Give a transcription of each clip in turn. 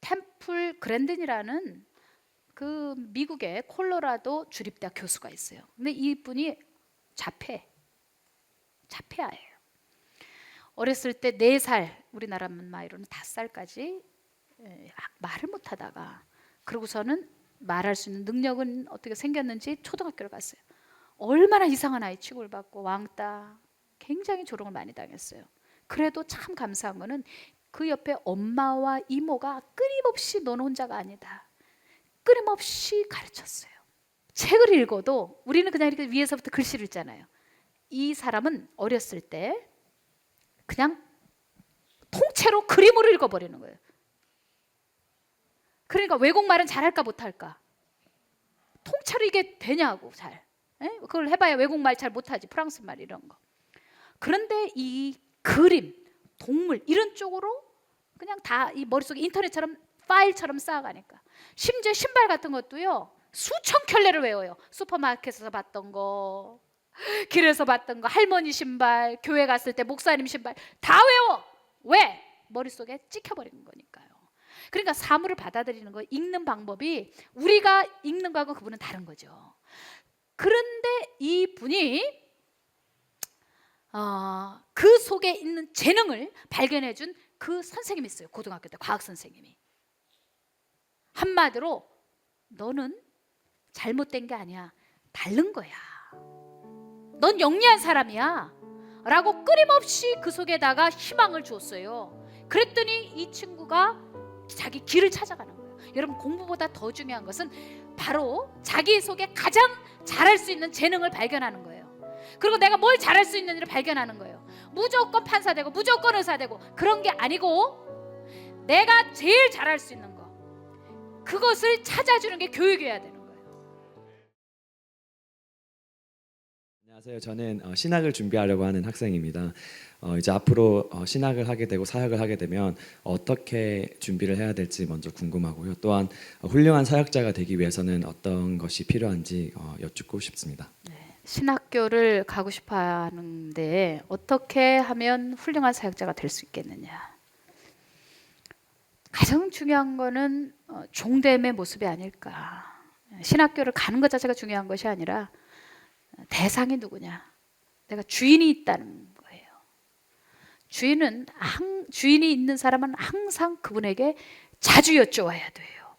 템플 그랜든이라는 그 미국의 콜로라도 주립대학 교수가 있어요. 근데 이분이 자폐아예요. 어렸을 때 4살, 우리나라 나이로는 5살까지 말을 못하다가, 그러고서는 말할 수 있는 능력은 어떻게 생겼는지 초등학교를 갔어요. 얼마나 이상한 아이 취급을 받고 왕따, 굉장히 조롱을 많이 당했어요. 그래도 참 감사한 거는 그 옆에 엄마와 이모가 끊임없이 너는 혼자가 아니다, 끊임없이 가르쳤어요. 책을 읽어도 우리는 그냥 이렇게 위에서부터 글씨를 읽잖아요. 이 사람은 어렸을 때 그냥 통째로 그림으로 읽어버리는 거예요. 그러니까 외국말은 잘할까 못할까? 통째로 이게 되냐고. 잘. 그걸 해봐야 외국말 잘 못하지, 프랑스말 이런 거. 그런데 이 그림, 동물 이런 쪽으로 그냥 다 이 머릿속에 인터넷처럼 파일처럼 쌓아가니까. 심지어 신발 같은 것도요, 수천 켤레를 외워요. 슈퍼마켓에서 봤던 거, 길에서 봤던 거, 할머니 신발, 교회 갔을 때 목사님 신발 다 외워. 왜? 머릿속에 찍혀버리는 거니까요. 그러니까 사물을 받아들이는 거, 읽는 방법이 우리가 읽는 거하고 그분은 다른 거죠. 그런데 이분이 그 속에 있는 재능을 발견해 준 그 선생님이 있어요. 고등학교 때 과학 선생님이. 한마디로 너는 잘못된 게 아니야, 다른 거야, 넌 영리한 사람이야 라고 끊임없이 그 속에다가 희망을 주었어요. 그랬더니 이 친구가 자기 길을 찾아가는 거예요. 여러분, 공부보다 더 중요한 것은 바로 자기 속에 가장 잘할 수 있는 재능을 발견하는 거예요. 그리고 내가 뭘 잘할 수 있는지를 발견하는 거예요. 무조건 판사 되고 무조건 의사 되고 그런 게 아니고, 내가 제일 잘할 수 있는 거, 그것을 찾아주는 게 교육이어야 되는 거예요. 안녕하세요. 저는 신학을 준비하려고 하는 학생입니다. 이제 앞으로 신학을 하게 되고 사역을 하게 되면 어떻게 준비를 해야 될지 먼저 궁금하고요. 또한 훌륭한 사역자가 되기 위해서는 어떤 것이 필요한지 여쭙고 싶습니다. 신학교를 가고 싶어 하는데 어떻게 하면 훌륭한 사역자가 될 수 있겠느냐. 가장 중요한 거는 종됨의 모습이 아닐까. 신학교를 가는 것 자체가 중요한 것이 아니라 대상이 누구냐, 내가 주인이 있다는 거예요. 주인이 있는 사람은 항상 그분에게 자주 여쭤와야 돼요.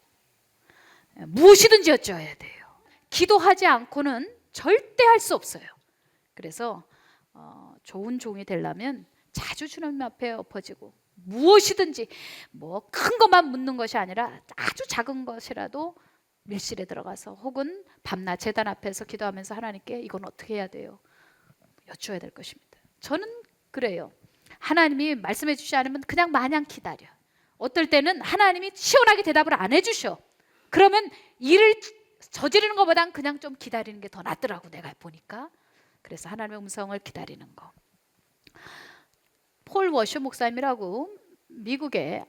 무엇이든지 여쭤와야 돼요. 기도하지 않고는 절대 할 수 없어요. 그래서 좋은 종이 되려면 자주 주님 앞에 엎어지고, 무엇이든지 뭐 큰 것만 묻는 것이 아니라 아주 작은 것이라도 밀실에 들어가서, 혹은 밤낮 제단 앞에서 기도하면서 하나님께 이건 어떻게 해야 돼요? 여쭤야 될 것입니다. 저는 그래요. 하나님이 말씀해 주시지 않으면 그냥 마냥 기다려. 어떨 때는 하나님이 시원하게 대답을 안 해주셔. 그러면 일을 저지르는 것보단 그냥 좀 기다리는 게 더 낫더라고, 내가 보니까. 그래서 하나님의 음성을 기다리는 거. 폴 워셔 목사님이라고 미국의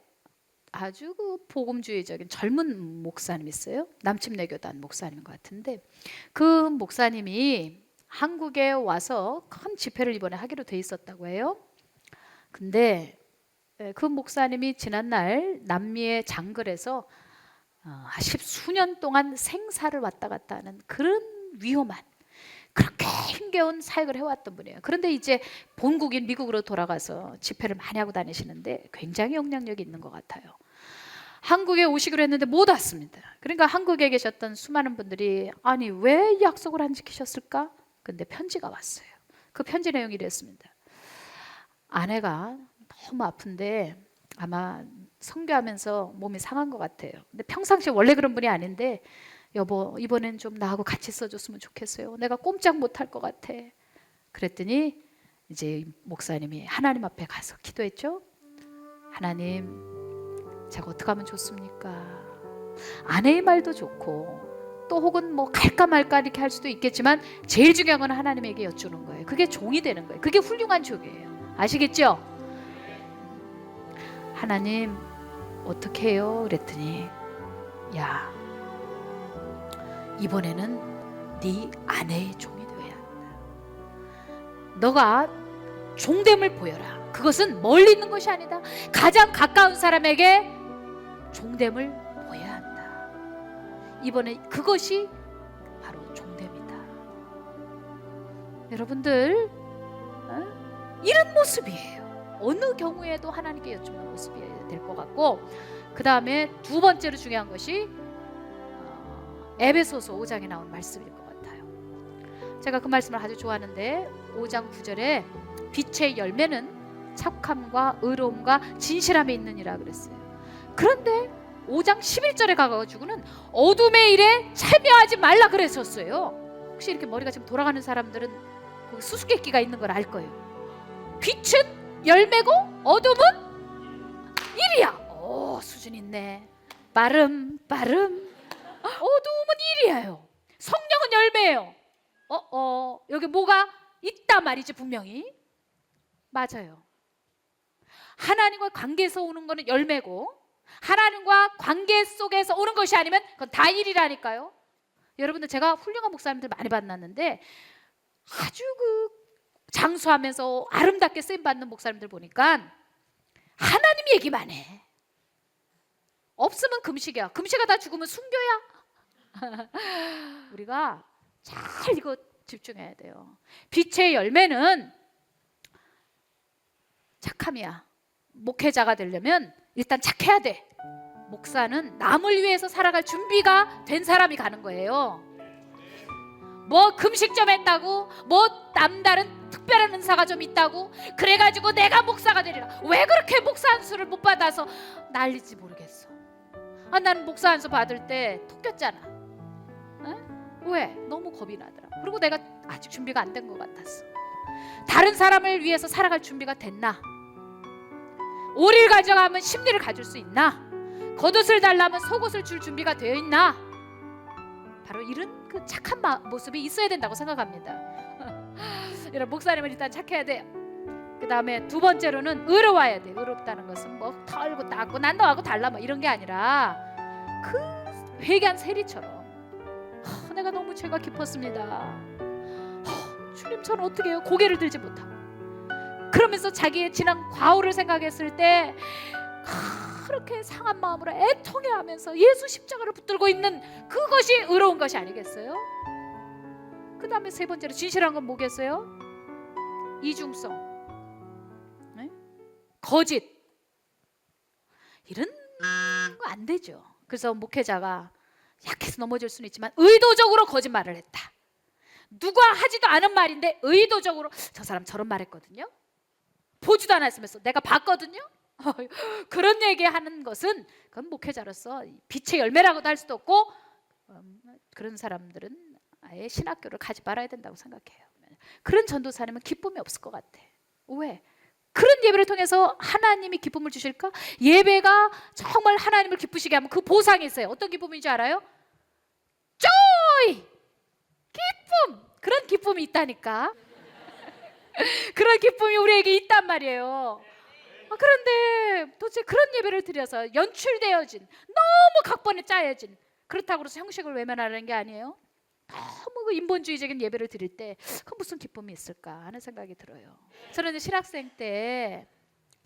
아주 그 복음주의적인 젊은 목사님 있어요. 남침내교단 목사님인 것 같은데, 그 목사님이 한국에 와서 큰 집회를 이번에 하기로 돼 있었다고 해요. 근데 그 목사님이 지난날 남미의 장글에서 10수년 동안 생사를 왔다 갔다 하는 그런 위험한, 그렇게 힘겨운 사역을 해왔던 분이에요. 그런데 이제 본국인 미국으로 돌아가서 집회를 많이 하고 다니시는데 굉장히 영향력이 있는 것 같아요. 한국에 오시기로 했는데 못 왔습니다. 그러니까 한국에 계셨던 수많은 분들이 아니 왜 약속을 안 지키셨을까? 근데 편지가 왔어요. 그 편지 내용이 이랬습니다. 아내가 너무 아픈데 아마 선교하면서 몸이 상한 것 같아요. 근데 평상시에 원래 그런 분이 아닌데, 여보 이번엔 좀 나하고 같이 있어줬으면 좋겠어요. 내가 꼼짝 못할 것 같아. 그랬더니 이제 목사님이 하나님 앞에 가서 기도했죠. 하나님, 제가 어떻게 하면 좋습니까? 아내의 말도 좋고 또 혹은 뭐 갈까 말까 이렇게 할 수도 있겠지만, 제일 중요한 건 하나님에게 여쭈는 거예요. 그게 종이 되는 거예요. 그게 훌륭한 종이에요. 아시겠죠? 하나님 어떻게 해요? 그랬더니 야, 이번에는 네 아내의 종이 되어야 한다. 너가 종됨을 보여라. 그것은 멀리 있는 것이 아니다. 가장 가까운 사람에게 종됨 믿음을 보여야 한다. 이번에 그것이 바로 종됩니다. 여러분들 이런 모습이에요. 어느 경우에도 하나님께 여쭙는 모습이 될 것 같고, 그 다음에 두 번째로 중요한 것이 에베소서 5장에 나온 말씀일 것 같아요. 제가 그 말씀을 아주 좋아하는데 5장 9절에 빛의 열매는 착함과 의로움과 진실함에 있느니라 그랬어요. 그런데 5장 11절에 가가지고는 어둠의 일에 참여하지 말라 그랬었어요. 혹시 이렇게 머리가 지금 돌아가는 사람들은 거기 수수께끼가 있는 걸 알 거예요. 빛은 열매고 어둠은 일이야. 오, 수준 있네. 빠름. 어둠은 일이에요. 성령은 열매예요. 여기 뭐가 있다 말이지. 분명히 맞아요. 하나님과 관계에서 오는 거는 열매고, 하나님과 관계 속에서 오는 것이 아니면 그건 다 일이라니까요. 여러분들, 제가 훌륭한 목사님들 많이 만났는데 아주 그 장수하면서 아름답게 쓰임받는 목사님들 보니까 하나님 얘기만 해. 없으면 금식이야. 금식하다 죽으면 순교야. 우리가 잘 이거 집중해야 돼요. 빛의 열매는 착함이야. 목회자가 되려면 일단 착해야 돼. 목사는 남을 위해서 살아갈 준비가 된 사람이 가는 거예요. 뭐 금식 좀 했다고, 뭐 남다른 특별한 은사가 좀 있다고 그래가지고 내가 목사가 되리라. 왜 그렇게 목사 안수를 못 받아서 난리지 모르겠어. 나는 목사 안수 받을 때 토꼈잖아. 왜? 너무 겁이 나더라. 그리고 내가 아직 준비가 안 된 것 같았어. 다른 사람을 위해서 살아갈 준비가 됐나? 오리를 가져가면 심리를 가질 수 있나? 겉옷을 달라면 속옷을 줄 준비가 되어 있나? 바로 이런 그 착한 모습이 있어야 된다고 생각합니다. 여러분, 목사님은 일단 착해야 돼요. 그 다음에 두 번째로는 의로워야 돼. 의롭다는 것은 뭐 털고 닦고 난 너하고 달라 뭐 이런 게 아니라 그 회개한 세리처럼 내가 너무 죄가 깊었습니다. 주님, 저는 어떻게 해요? 고개를 들지 못하고 그러면서 자기의 지난 과오를 생각했을 때 그렇게 상한 마음으로 애통해하면서 예수 십자가를 붙들고 있는 그것이 의로운 것이 아니겠어요? 그 다음에 세 번째로 진실한 건 뭐겠어요? 이중성, 네? 거짓, 이런 거 안 되죠. 그래서 목회자가 약해서 넘어질 수는 있지만 의도적으로 거짓말을 했다. 누가 하지도 않은 말인데 의도적으로 저 사람 저런 말 했거든요. 보지도 않았으면서 내가 봤거든요. 그런 얘기하는 것은 그건 목회자로서 빛의 열매라고도 할 수도 없고, 그런 사람들은 아예 신학교를 가지 말아야 된다고 생각해요. 그런 전도사님은 기쁨이 없을 것 같아. 왜? 그런 예배를 통해서 하나님이 기쁨을 주실까? 예배가 정말 하나님을 기쁘시게 하면 그 보상이 있어요. 어떤 기쁨인지 알아요? 조이! 기쁨! 그런 기쁨이 있다니까. 그런 기쁨이 우리에게 있단 말이에요. 그런데 도대체 그런 예배를 드려서 연출되어진, 너무 각본에 짜여진, 그렇다고 해서 형식을 외면하는 게 아니에요. 너무 그 인본주의적인 예배를 드릴 때 그 무슨 기쁨이 있을까 하는 생각이 들어요. 저는 신학생 때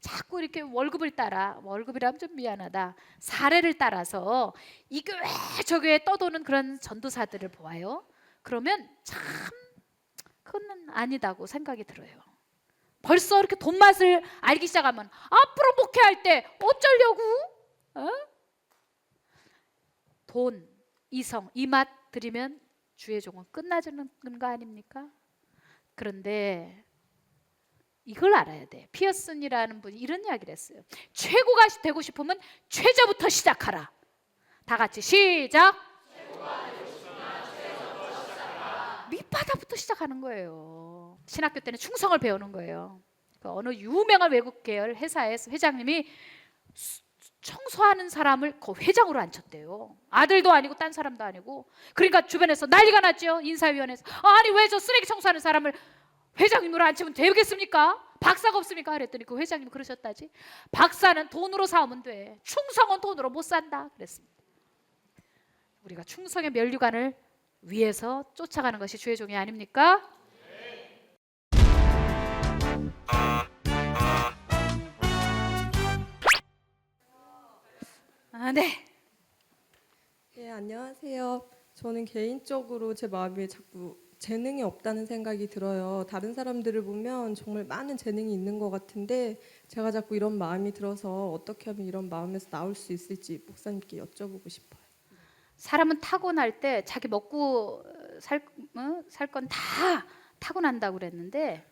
자꾸 이렇게 월급을 따라, 월급이라면 좀 미안하다, 사례를 따라서 이 교회 저 교회 떠도는 그런 전도사들을 보아요. 그러면 참 그건 아니다고 생각이 들어요. 벌써 이렇게 돈 맛을 알기 시작하면 앞으로 목회할 때 어쩌려고? 돈, 이성, 이 맛 들이면 주의 종은 끝나지는 거 아닙니까? 그런데 이걸 알아야 돼. 피어슨이라는 분이 이런 이야기를 했어요. 최고가 되고 싶으면 최저부터 시작하라. 다 같이 시작. 밑바닥부터 시작하는 거예요. 신학교 때는 충성을 배우는 거예요. 그 어느 유명한 외국 계열 회사에서 회장님이 청소하는 사람을 그 회장으로 앉혔대요. 아들도 아니고 딴 사람도 아니고. 그러니까 주변에서 난리가 났죠. 인사위원회에서. 아니 왜 저 쓰레기 청소하는 사람을 회장님으로 앉히면 되겠습니까? 박사가 없습니까? 그랬더니 그 회장님이 그러셨다지. 박사는 돈으로 사오면 돼. 충성은 돈으로 못 산다 그랬습니다. 우리가 충성의 면류관을 위해서 쫓아가는 것이 주의 종이 아닙니까? 네. 예, 안녕하세요. 저는 개인적으로 제 마음에 자꾸 재능이 없다는 생각이 들어요. 다른 사람들을 보면 정말 많은 재능이 있는 것 같은데 제가 자꾸 이런 마음이 들어서 어떻게 하면 이런 마음에서 나올 수 있을지 목사님께 여쭤보고 싶어요. 사람은 타고날 때 자기 먹고 살 건 다 타고난다고 그랬는데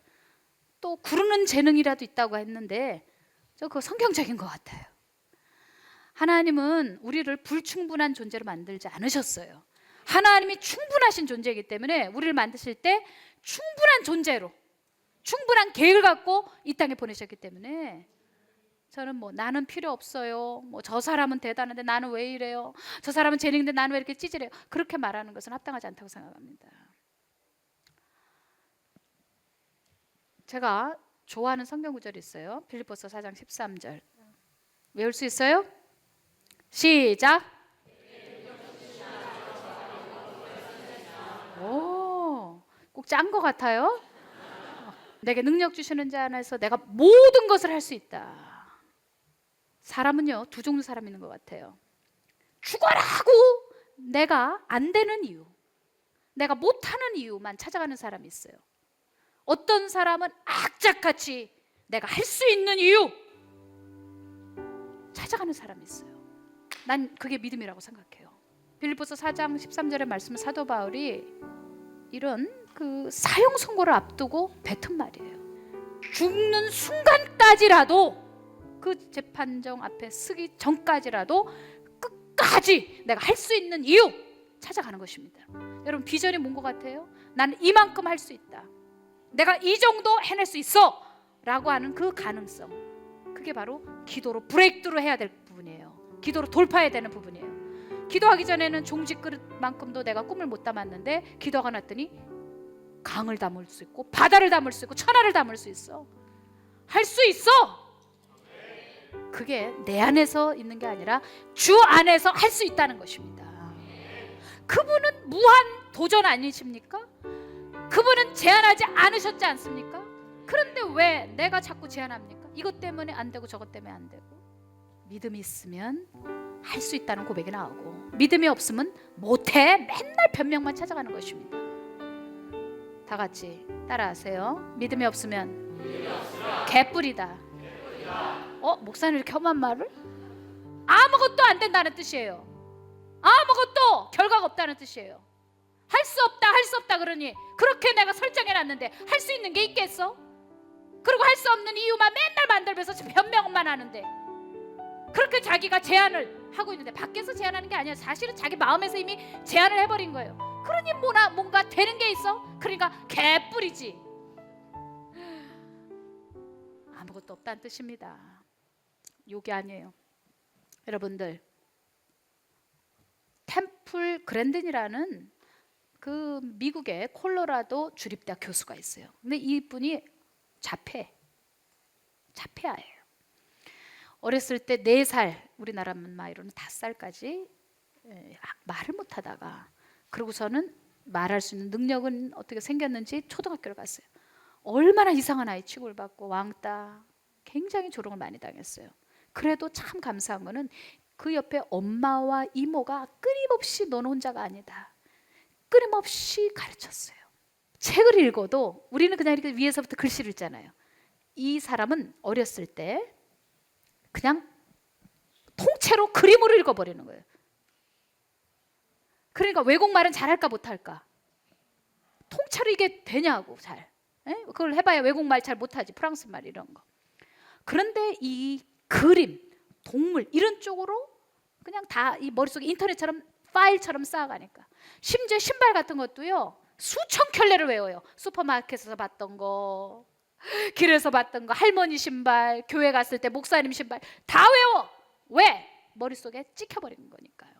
또 구르는 재능이라도 있다고 했는데 저 그거 성경적인 것 같아요. 하나님은 우리를 불충분한 존재로 만들지 않으셨어요. 하나님이 충분하신 존재이기 때문에 우리를 만드실 때 충분한 존재로 충분한 계획을 갖고 이 땅에 보내셨기 때문에 저는 뭐 나는 필요 없어요. 뭐 저 사람은 대단한데 나는 왜 이래요? 저 사람은 재능인데 나는 왜 이렇게 찌질해요? 그렇게 말하는 것은 합당하지 않다고 생각합니다. 제가 좋아하는 성경 구절이 있어요. 빌립보서 4장 13절. 외울 수 있어요? 시작. 오, 꼭 짠 것 같아요. 내게 능력 주시는 자 안에서 내가 모든 것을 할 수 있다. 사람은요, 두 종류 사람 있는 것 같아요. 죽어라고 내가 안 되는 이유, 내가 못하는 이유만 찾아가는 사람이 있어요. 어떤 사람은 악착같이 내가 할 수 있는 이유 찾아가는 사람이 있어요. 난 그게 믿음이라고 생각해요. 빌립보서 4장 13절의 말씀은 사도 바울이 이런 그 사형 선고를 앞두고 뱉은 말이에요. 죽는 순간까지라도 그 재판정 앞에 서기 전까지라도 끝까지 내가 할 수 있는 이유 찾아가는 것입니다. 여러분 비전이 뭔 것 같아요? 나는 이만큼 할 수 있다. 내가 이 정도 해낼 수 있어 라고 하는 그 가능성, 그게 바로 기도로 브레이크트루 해야 될 부분이에요. 기도로 돌파해야 되는 부분이에요. 기도하기 전에는 종지 그릇만큼도 내가 꿈을 못 담았는데 기도가 났더니 강을 담을 수 있고 바다를 담을 수 있고 천하를 담을 수 있어. 할 수 있어. 그게 내 안에서 있는 게 아니라 주 안에서 할 수 있다는 것입니다. 그분은 무한 도전 아니십니까? 그분은 제한하지 않으셨지 않습니까? 그런데 왜 내가 자꾸 제한합니까? 이것 때문에 안 되고 저것 때문에 안 되고. 믿음이 있으면 할 수 있다는 고백이 나오고 믿음이 없으면 못해 맨날 변명만 찾아가는 것입니다. 다 같이 따라하세요. 믿음이 없으면 개뿔이다. 목사님 이렇게 험한 말을? 아무것도 안 된다는 뜻이에요. 아무것도 결과가 없다는 뜻이에요. 할 수 없다 할 수 없다 그러니 그렇게 내가 설정해놨는데 할 수 있는 게 있겠어? 그리고 할 수 없는 이유만 맨날 만들면서 변명만 하는데 그렇게 자기가 제안을 하고 있는데 밖에서 제안하는 게 아니야. 사실은 자기 마음에서 이미 제안을 해버린 거예요. 그러니 뭔가 되는 게 있어? 그러니까 개뿔이지. 아무것도 없다는 뜻입니다. 욕이 아니에요. 여러분들 템플 그랜든이라는 그 미국의 콜로라도 주립대학 교수가 있어요. 근데 이분이 자폐아예요. 어렸을 때 4살, 우리나라 나이로는 5살까지 말을 못하다가 그러고서는 말할 수 있는 능력은 어떻게 생겼는지 초등학교를 갔어요. 얼마나 이상한 아이 취급을 받고 왕따, 굉장히 조롱을 많이 당했어요. 그래도 참 감사한 거는 그 옆에 엄마와 이모가 끊임없이 너는 혼자가 아니다, 끊임없이 가르쳤어요. 책을 읽어도 우리는 그냥 이렇게 위에서부터 글씨를 읽잖아요. 이 사람은 어렸을 때 그냥 통째로 그림으로 읽어버리는 거예요. 그러니까 외국말은 잘할까 못할까? 통째로 이게 되냐고. 잘 그걸 해봐야 외국말 잘 못하지, 프랑스말 이런 거. 그런데 이 그림, 동물 이런 쪽으로 그냥 다 이 머릿속에 인터넷처럼 파일처럼 쌓아가니까. 심지어 신발 같은 것도요 수천 켤레를 외워요. 슈퍼마켓에서 봤던 거, 길에서 봤던 거, 할머니 신발, 교회 갔을 때 목사님 신발 다 외워. 왜? 머릿속에 찍혀버리는 거니까요.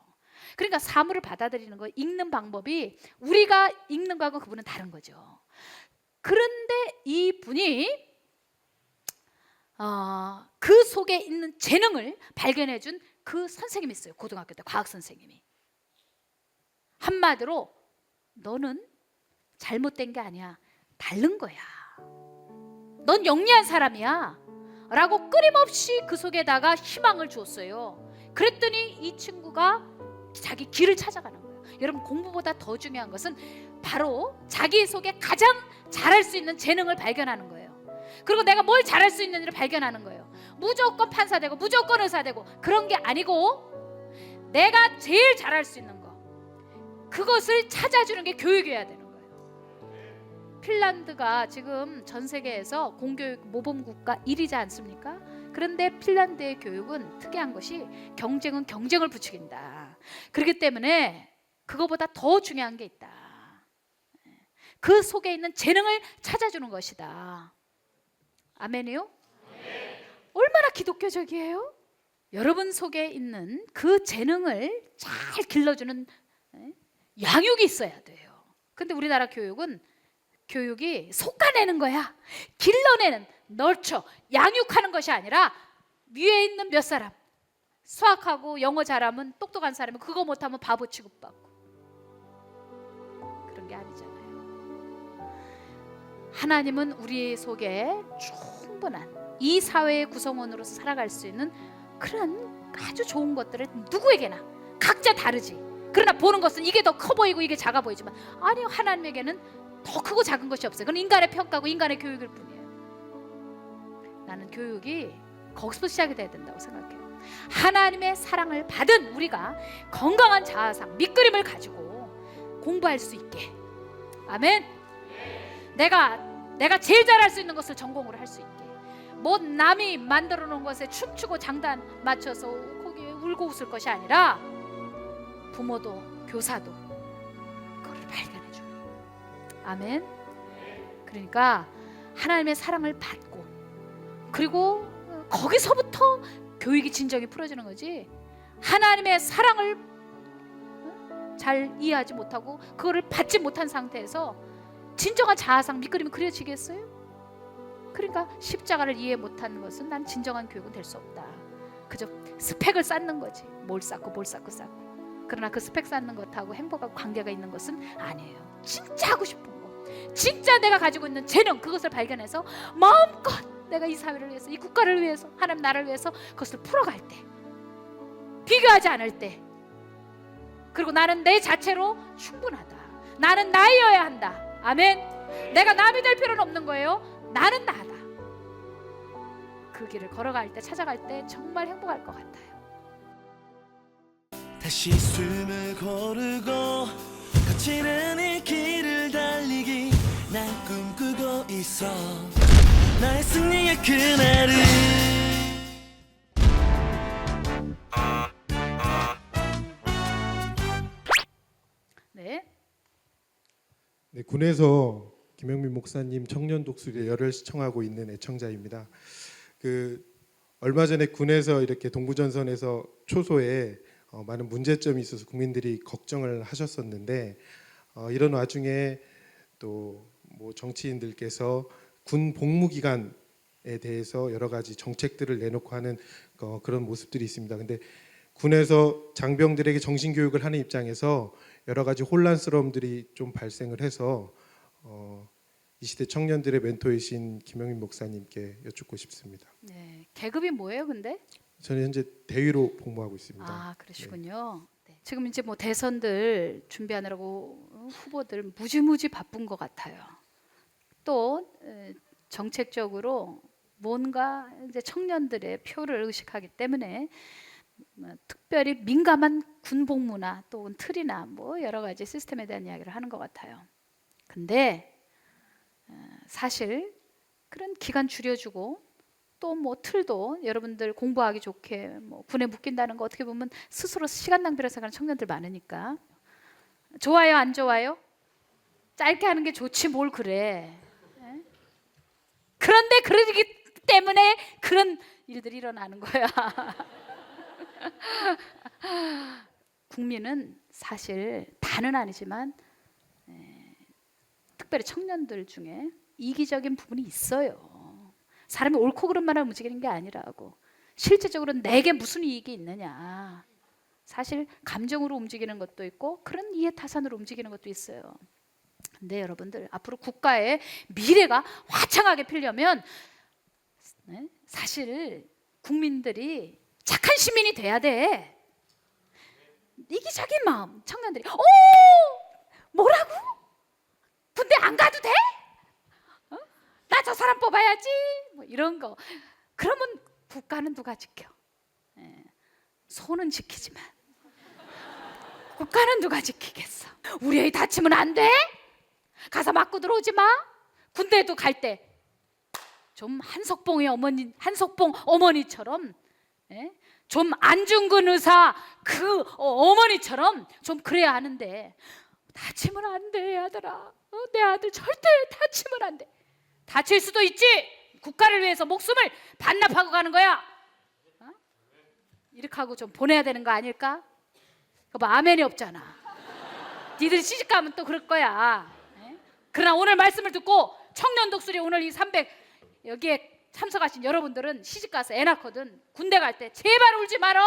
그러니까 사물을 받아들이는 거, 읽는 방법이 우리가 읽는 거하고 그분은 다른 거죠. 그런데 이분이 그 속에 있는 재능을 발견해준 그 선생님이 있어요. 고등학교 때 과학 선생님이. 한마디로 너는 잘못된 게 아니야, 다른 거야, 넌 영리한 사람이야 라고 끊임없이 그 속에다가 희망을 주었어요. 그랬더니 이 친구가 자기 길을 찾아가는 거예요. 여러분, 공부보다 더 중요한 것은 바로 자기 속에 가장 잘할 수 있는 재능을 발견하는 거예요. 그리고 내가 뭘 잘할 수 있는지를 발견하는 거예요. 무조건 판사 되고 무조건 의사 되고 그런 게 아니고 내가 제일 잘할 수 있는 거, 그것을 찾아주는 게 교육이어야 되는 거예요. 핀란드가 지금 전 세계에서 공교육 모범 국가 1위지 않습니까? 그런데 핀란드의 교육은 특이한 것이 경쟁은 경쟁을 부추긴다. 그렇기 때문에 그거보다 더 중요한 게 있다. 그 속에 있는 재능을 찾아주는 것이다. 아멘이요? 얼마나 기독교적이에요? 여러분 속에 있는 그 재능을 잘 길러주는 양육이 있어야 돼요. 근데 우리나라 교육이 솎아내는 거야. 길러내는, 널쳐, 양육하는 것이 아니라 위에 있는 몇 사람, 수학하고 영어 잘하면 똑똑한 사람이 그거 못하면 바보 취급받고, 그런 게 아니잖아요. 하나님은 우리 속에 충분한 이 사회의 구성원으로서 살아갈 수 있는 그런 아주 좋은 것들을 누구에게나 각자 다르지. 그러나 보는 것은 이게 더 커 보이고 이게 작아 보이지만, 아니요, 하나님에게는 더 크고 작은 것이 없어요. 그건 인간의 평가고 인간의 교육일 뿐이에요. 나는 교육이 거기서 시작이 돼야 된다고 생각해요. 하나님의 사랑을 받은 우리가 건강한 자아상, 밑그림을 가지고 공부할 수 있게. 아멘. 내가 제일 잘할 수 있는 것을 전공으로 할 수 있게. 뭐 남이 만들어 놓은 것에 춤추고 장단 맞춰서 거기에 울고 웃을 것이 아니라 부모도 교사도 그걸 발견해 주는. 아멘. 그러니까 하나님의 사랑을 받고, 그리고 거기서부터 교육이 진정이 풀어지는 거지. 하나님의 사랑을 잘 이해하지 못하고 그거를 받지 못한 상태에서 진정한 자아상 밑그림이 그려지겠어요? 그러니까 십자가를 이해 못하는 것은 난 진정한 교육은 될 수 없다. 그저 스펙을 쌓는 거지. 뭘 쌓고 그러나 그 스펙 쌓는 것하고 행복하고 관계가 있는 것은 아니에요. 진짜 하고 싶은 거, 진짜 내가 가지고 있는 재능, 그것을 발견해서 마음껏 내가 이 사회를 위해서, 이 국가를 위해서, 하나님 나라를 위해서 그것을 풀어갈 때, 비교하지 않을 때, 그리고 나는 내 자체로 충분하다. 나는 나이어야 한다. 아멘. 내가 남이 될 필요는 없는 거예요. 나는 나다. 그 길을 걸어갈 때, 찾아갈 때 정말 행복할 것 같아요. 다시 숨을 고르고 거치는 이 길을 달리기, 난 꿈꾸고 있어 나의 승리의 그날을. 네. 네, 군에서 김영민 목사님 청년 독수리의 열을 시청하고 있는 애청자입니다. 얼마 전에 군에서 이렇게 동부전선에서 초소에 많은 문제점이 있어서 국민들이 걱정을 하셨었는데, 이런 와중에 또 뭐 정치인들께서 군 복무 기간에 대해서 여러 가지 정책들을 내놓고 하는 그런 모습들이 있습니다. 근데 군에서 장병들에게 정신 교육을 하는 입장에서 여러 가지 혼란스러움들이 좀 발생을 해서 이 시대 청년들의 멘토이신 김영민 목사님께 여쭙고 싶습니다. 네. 계급이 뭐예요, 근데? 저는 현재 대위로 복무하고 있습니다. 아, 그러시군요. 네. 지금 이제 뭐 대선들 준비하느라고 후보들 무지무지 바쁜 것 같아요. 또 정책적으로 뭔가 이제 청년들의 표를 의식하기 때문에 특별히 민감한 군복무나 또 틀이나 뭐 여러 가지 시스템에 대한 이야기를 하는 것 같아요. 근데 사실 그런 기간 줄여주고 또 뭐 틀도 여러분들 공부하기 좋게 뭐 군에 묶인다는 거 어떻게 보면 스스로 시간 낭비를 생각하는 청년들 많으니까. 좋아요, 안 좋아요? 짧게 하는 게 좋지 뭘 그래. 에? 그런데 그러기 때문에 그런 일들이 일어나는 거야. 국민은 사실 다는 아니지만 특별히 청년들 중에 이기적인 부분이 있어요. 사람이 옳고 그름만 움직이는 게 아니라고. 실제적으로 내게 무슨 이익이 있느냐. 사실 감정으로 움직이는 것도 있고 그런 이해타산으로 움직이는 것도 있어요. 근데 여러분들 앞으로 국가의 미래가 화창하게 피려면 사실 국민들이 착한 시민이 돼야 돼. 마음 청년들이 뭐라고? 군대 안 가도 돼? 나 저 사람 뽑아야지 뭐 이런 거. 그러면 국가는 누가 지켜? 손은 지키지만 국가는 누가 지키겠어? 우리 애 다치면 안 돼? 가서 맞고 들어오지 마. 군대도 갈 때 좀 한석봉 어머니처럼 좀 안중근 의사 그 어머니처럼 좀 그래야 하는데 다치면 안 돼, 아들아. 내 아들 절대 다치면 안 돼. 다칠 수도 있지. 국가를 위해서 목숨을 반납하고 가는 거야. 이렇게 하고 좀 보내야 되는 거 아닐까? 뭐 아멘이 없잖아. 니들이 시집 가면 또 그럴 거야. 그러나 오늘 말씀을 듣고 청년 독수리 오늘 이 300 여기에 참석하신 여러분들은 시집 가서 애 낳거든 군대 갈 때 제발 울지 말어.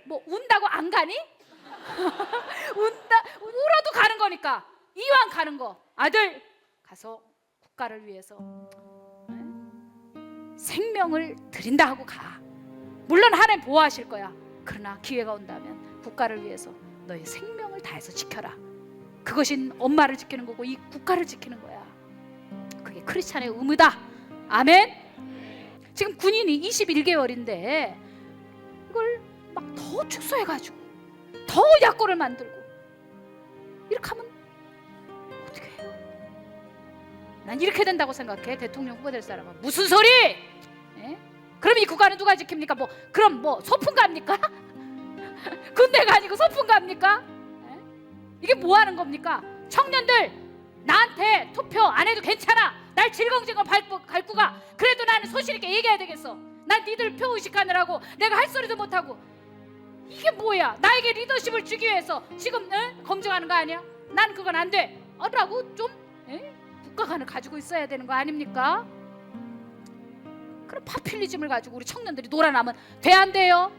뭐 운다고 안 가니? 울어도 가는 거니까 이왕 가는 거 아들 가서 국가를 위해서 생명을 드린다 하고 가. 물론 하나님 보호하실 거야. 그러나 기회가 온다면 국가를 위해서 너의 생명을 다해서 지켜라. 그것이 엄마를 지키는 거고 이 국가를 지키는 거야. 그게 크리스찬의 의무다. 아멘. 지금 군인이 21개월인데 이걸 막 더 축소해가지고 더 약고를 만들고 이렇게 하면 어떻게 해요? 난 이렇게 된다고 생각해. 대통령 후보 될 사람은 무슨 소리? 그럼 이 국가는 누가 지킵니까? 그럼 소풍 갑니까? 군대가 아니고 소풍 갑니까? 이게 뭐 하는 겁니까? 청년들 나한테 투표 안 해도 괜찮아. 날 질겅질겅 밟고 가. 그래도 나는 소신 있게 얘기해야 되겠어. 난 니들 표 의식하느라고 내가 할 소리도 못하고. 이게 뭐야? 나에게 리더십을 주기 위해서 지금 검증하는 거 아니야? 난 그건 안 돼. 라고 좀 국가관을 가지고 있어야 되는 거 아닙니까? 그럼 파퓰리즘을 가지고 우리 청년들이 놀아나면 돼, 안 돼요?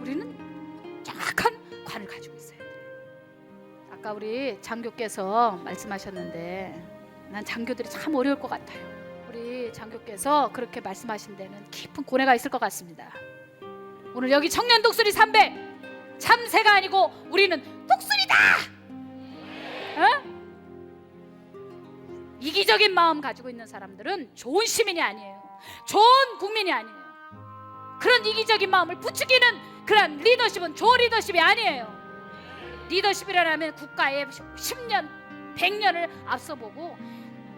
우리는 정확한 관을 가지고 있어야 돼. 아까 우리 장교께서 말씀하셨는데 난 장교들이 참 어려울 것 같아요. 우리 장교께서 그렇게 말씀하신 데는 깊은 고뇌가 있을 것 같습니다. 오늘 여기 청년 독수리 300 참새가 아니고 우리는 독수리다. 이기적인 마음 가지고 있는 사람들은 좋은 시민이 아니에요. 좋은 국민이 아니에요. 그런 이기적인 마음을 부추기는 그런 리더십은 좋은 리더십이 아니에요. 리더십이라면 국가의 10년, 100년을 앞서보고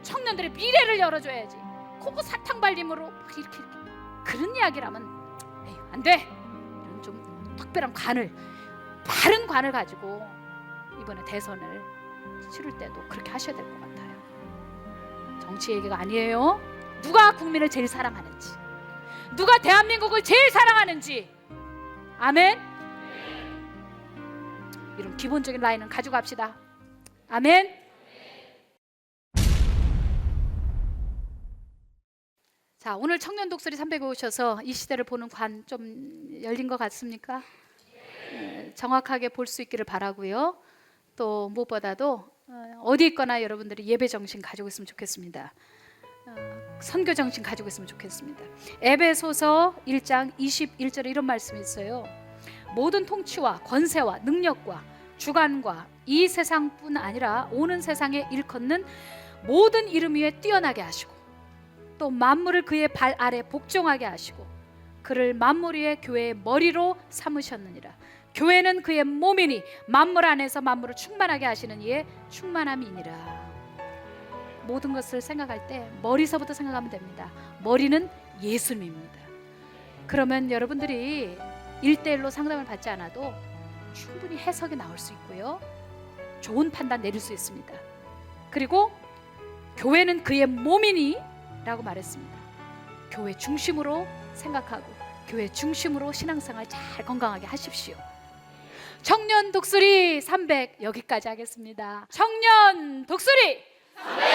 청년들의 미래를 열어줘야지. 그거 사탕발림으로 이렇게 그런 이야기라면 안 돼. 이런 좀 특별한 관을, 바른 관을 가지고 이번에 대선을 치를 때도 그렇게 하셔야 될 것 같아요. 정치 얘기가 아니에요. 누가 국민을 제일 사랑하는지, 누가 대한민국을 제일 사랑하는지. 아멘. 이런 기본적인 라인은 가져갑시다. 아멘. 자, 오늘 청년 독수리 300에 오셔서 이 시대를 보는 관 좀 열린 것 같습니까? 정확하게 볼 수 있기를 바라고요. 또 무엇보다도 어디 있거나 여러분들이 예배 정신 가지고 있으면 좋겠습니다. 선교 정신 가지고 있으면 좋겠습니다. 에베소서 1장 21절에 이런 말씀이 있어요. 모든 통치와 권세와 능력과 주관과 이 세상뿐 아니라 오는 세상에 일컫는 모든 이름 위에 뛰어나게 하시고 또 만물을 그의 발 아래 복종하게 하시고 그를 만물 위에 교회의 머리로 삼으셨느니라. 교회는 그의 몸이니 만물 안에서 만물을 충만하게 하시는 이의 충만함이니라. 모든 것을 생각할 때 머리서부터 생각하면 됩니다. 머리는 예수님입니다. 그러면 여러분들이 1대1로 상담을 받지 않아도 충분히 해석이 나올 수 있고요. 좋은 판단 내릴 수 있습니다. 그리고 교회는 그의 몸이니 라고 말했습니다. 교회 중심으로 생각하고 교회 중심으로 신앙생활 잘 건강하게 하십시오. 청년 독수리 300 여기까지 하겠습니다. 청년 독수리 300